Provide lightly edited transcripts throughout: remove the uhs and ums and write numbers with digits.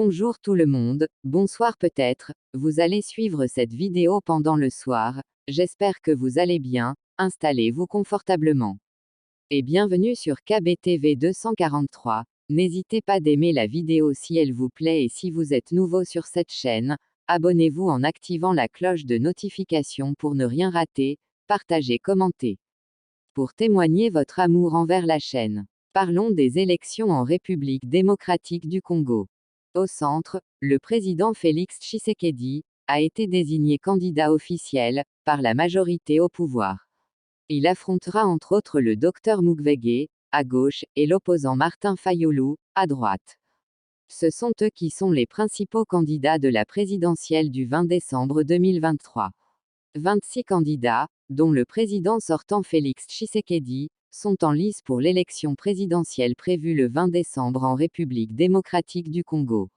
Bonjour tout le monde, bonsoir peut-être, vous allez suivre cette vidéo pendant le soir, j'espère que vous allez bien, installez-vous confortablement. Et bienvenue sur KBTV 243, n'hésitez pas d'aimer la vidéo si elle vous plaît et si vous êtes nouveau sur cette chaîne, abonnez-vous en activant la cloche de notification pour ne rien rater, partagez, commentez. Pour témoigner votre amour envers la chaîne. Parlons des élections en République démocratique du Congo. Au centre, le président Félix Tshisekedi a été désigné candidat officiel par la majorité au pouvoir. Il affrontera entre autres le Dr Mukwege, à gauche, et l'opposant Martin Fayulu, à droite. Ce sont eux qui sont les principaux candidats de la présidentielle du 20 décembre 2023. 26 candidats, dont le président sortant Félix Tshisekedi, sont en lice pour l'élection présidentielle prévue le 20 décembre en République démocratique du Congo.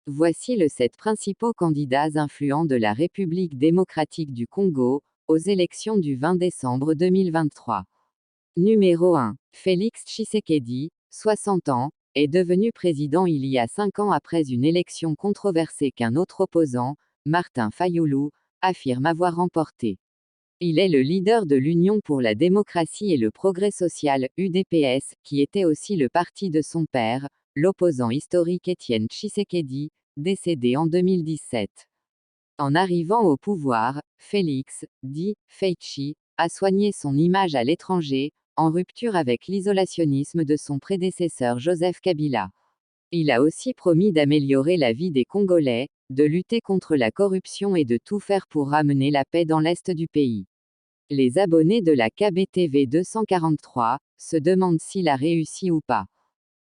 Voici les 7 principaux candidats influents de la République démocratique du Congo, aux élections du 20 décembre 2023. Numéro 1. Félix Tshisekedi, 60 ans, est devenu président il y a 5 ans après une élection controversée qu'un autre opposant, Martin Fayulu, affirme avoir remporté. Il est le leader de l'Union pour la démocratie et le progrès social, UDPS, qui était aussi le parti de son père, l'opposant historique Étienne Tshisekedi, décédé en 2017. En arrivant au pouvoir, Félix, dit Faïchi, a soigné son image à l'étranger, en rupture avec l'isolationnisme de son prédécesseur Joseph Kabila. Il a aussi promis d'améliorer la vie des Congolais, de lutter contre la corruption et de tout faire pour ramener la paix dans l'est du pays. Les abonnés de la KBTV 243 se demandent s'il a réussi ou pas.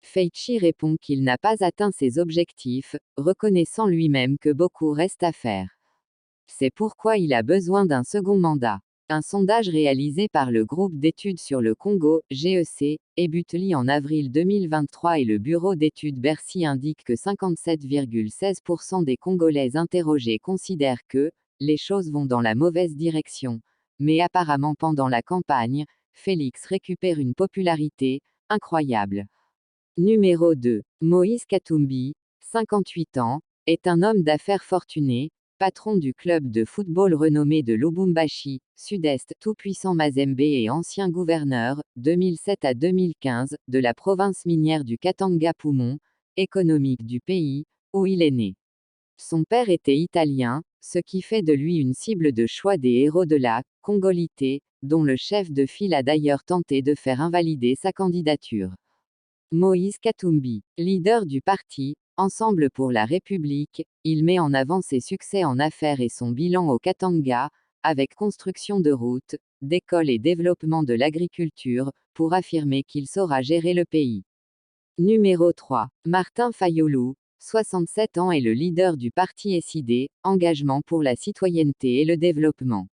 Faïchi répond qu'il n'a pas atteint ses objectifs, reconnaissant lui-même que beaucoup reste à faire. C'est pourquoi il a besoin d'un second mandat. Un sondage réalisé par le groupe d'études sur le Congo, GEC, Ebutli en avril 2023 et le bureau d'études Bercy indique que 57,16% des Congolais interrogés considèrent que les choses vont dans la mauvaise direction. Mais apparemment pendant la campagne, Félix récupère une popularité incroyable. Numéro 2. Moïse Katumbi, 58 ans, est un homme d'affaires fortuné, patron du club de football renommé de Lubumbashi, Sud-Est tout-puissant Mazembe et ancien gouverneur, 2007 à 2015, de la province minière du Katanga poumon économique du pays, où il est né. Son père était italien, ce qui fait de lui une cible de choix des héros de la congolité, dont le chef de file a d'ailleurs tenté de faire invalider sa candidature. Moïse Katumbi, leader du parti Ensemble pour la République, il met en avant ses succès en affaires et son bilan au Katanga, avec construction de routes, d'écoles et développement de l'agriculture, pour affirmer qu'il saura gérer le pays. Numéro 3. Martin Fayulu, 67 ans est le leader du parti SID, Engagement pour la citoyenneté et le développement.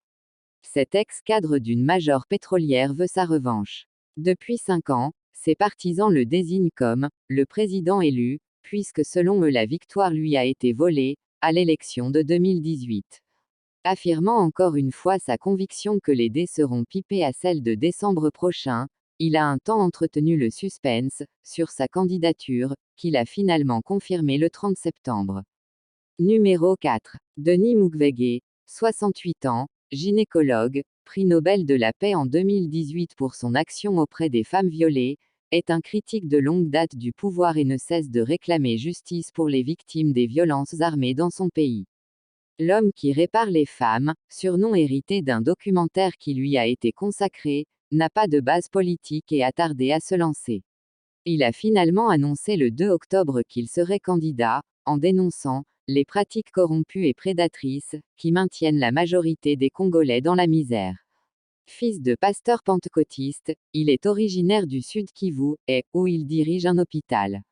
Cet ex-cadre d'une major pétrolière veut sa revanche. Depuis 5 ans, ses partisans le désignent comme le président élu, puisque selon eux la victoire lui a été volée, à l'élection de 2018. Affirmant encore une fois sa conviction que les dés seront pipés à celle de décembre prochain, il a un temps entretenu le suspense sur sa candidature, qu'il a finalement confirmé le 30 septembre. Numéro 4. Denis Mukwege, 68 ans, gynécologue, prix Nobel de la paix en 2018 pour son action auprès des femmes violées, est un critique de longue date du pouvoir et ne cesse de réclamer justice pour les victimes des violences armées dans son pays. L'homme qui répare les femmes, surnom hérité d'un documentaire qui lui a été consacré, n'a pas de base politique et a tardé à se lancer. Il a finalement annoncé le 2 octobre qu'il serait candidat, en dénonçant les pratiques corrompues et prédatrices, qui maintiennent la majorité des Congolais dans la misère. Fils de pasteur pentecôtiste, il est originaire du Sud Kivu, où il dirige un hôpital.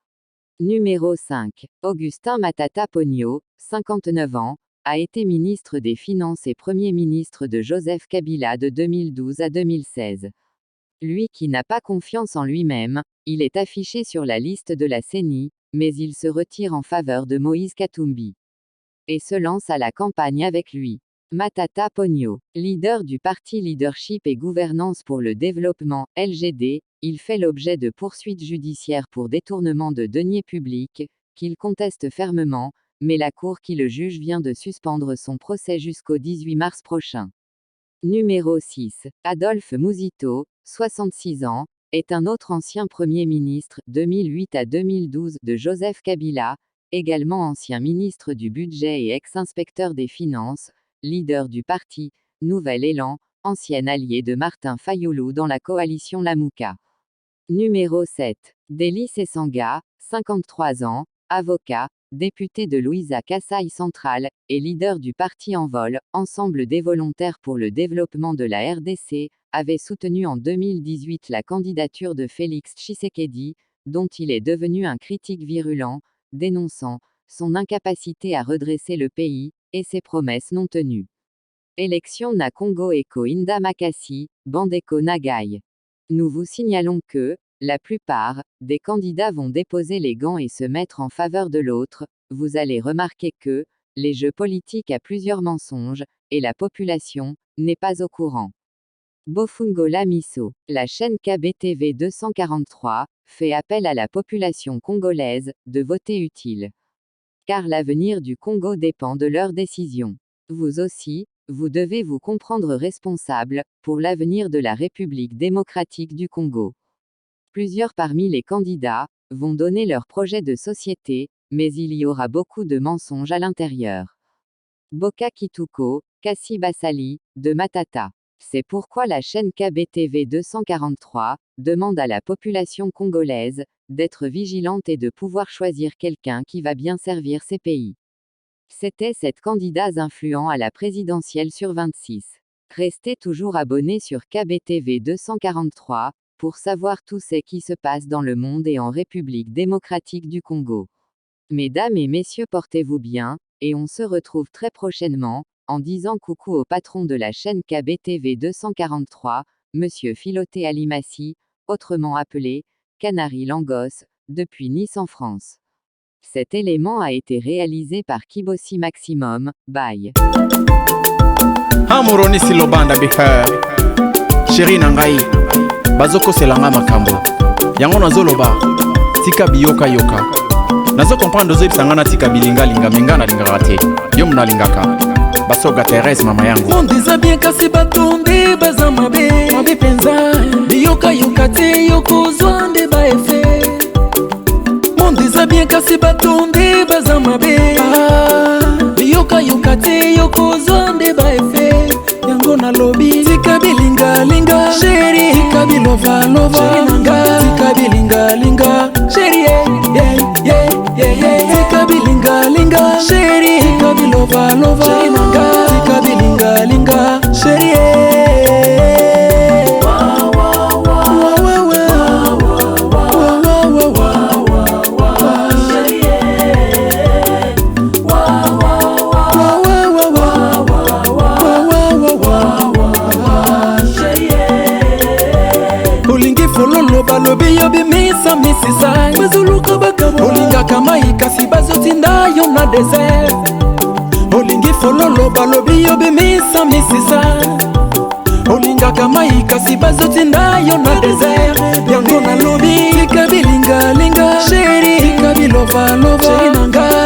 Numéro 5. Augustin Matata Ponyo, 59 ans, a été ministre des Finances et Premier ministre de Joseph Kabila de 2012 à 2016. Lui qui n'a pas confiance en lui-même, il est affiché sur la liste de la CENI, mais il se retire en faveur de Moïse Katumbi. Et se lance à la campagne avec lui. Matata Ponyo, leader du parti Leadership et Gouvernance pour le Développement, LGD, il fait l'objet de poursuites judiciaires pour détournement de deniers publics, qu'il conteste fermement, mais la cour qui le juge vient de suspendre son procès jusqu'au 18 mars prochain. Numéro 6. Adolphe Mouzito, 66 ans, est un autre ancien Premier ministre, 2008 à 2012, de Joseph Kabila, également ancien ministre du Budget et ex-inspecteur des Finances, leader du parti Nouvel Élan, ancien allié de Martin Fayulu dans la coalition Lamuka. Numéro 7. Délice Essanga, 53 ans, avocat, député de Louisa Kasaï Central, et leader du parti Envol, ensemble des volontaires pour le développement de la RDC, avait soutenu en 2018 la candidature de Félix Tshisekedi, dont il est devenu un critique virulent, dénonçant son incapacité à redresser le pays, et ses promesses non tenues. Élection na Congo Eko Inda Makasi, Bandeko Nagai. Nous vous signalons que, la plupart des candidats vont déposer les gants et se mettre en faveur de l'autre. Vous allez remarquer que les jeux politiques a plusieurs mensonges, et la population n'est pas au courant. Bofungola Miso. La chaîne KBTV 243 fait appel à la population congolaise de voter utile. Car l'avenir du Congo dépend de leurs décisions. Vous aussi, vous devez vous comprendre responsable pour l'avenir de la République démocratique du Congo. Plusieurs parmi les candidats vont donner leur projet de société, mais il y aura beaucoup de mensonges à l'intérieur. Boka Kituko, Kassi Basali, de Matata. C'est pourquoi la chaîne KBTV 243 demande à la population congolaise d'être vigilante et de pouvoir choisir quelqu'un qui va bien servir ses pays. C'était 7 candidats influents à la présidentielle sur 26. Restez toujours abonnés sur KBTV 243 pour savoir tout ce qui se passe dans le monde et en République démocratique du Congo. Mesdames et messieurs, portez-vous bien, et on se retrouve très prochainement, en disant coucou au patron de la chaîne KBTV 243, Monsieur Philoté Alimassi, autrement appelé Canary Langos, depuis Nice en France. Cet élément a été réalisé par Kibosi Maximum, by Hamuroni silobanda biha Chéri nangai bazoko selanga makambo yango nazoloba tika biyoka yoka nazo comprendre zo bisangana tika bilinga linga mengana linga te yo mna lingaka basoga Thérèse mama yangu Mondeza bien kasi batonde bazama be mabe penza biyoka yoka te yoko zwande ba efe Mondeza bien kasi batonde bazama be biyoka yoka te yoko zwande ba efe yango na lobi tika bilinga linga chéri tika bilova lova chéri nanga tika bilinga linga chéri tika bilinga linga chéri tika bilova lova chéri nanga tika bilinga linga chéri balobi yobi misa misisa bazuluka bakabo olinga kama ikasi bazotinda yo na desert olingi fololo balobi yobi misa misisa olinga kama ikasi bazotinda yo na desert yango na lobi tika bilinga linga chéri tika bilova lova chéri nanga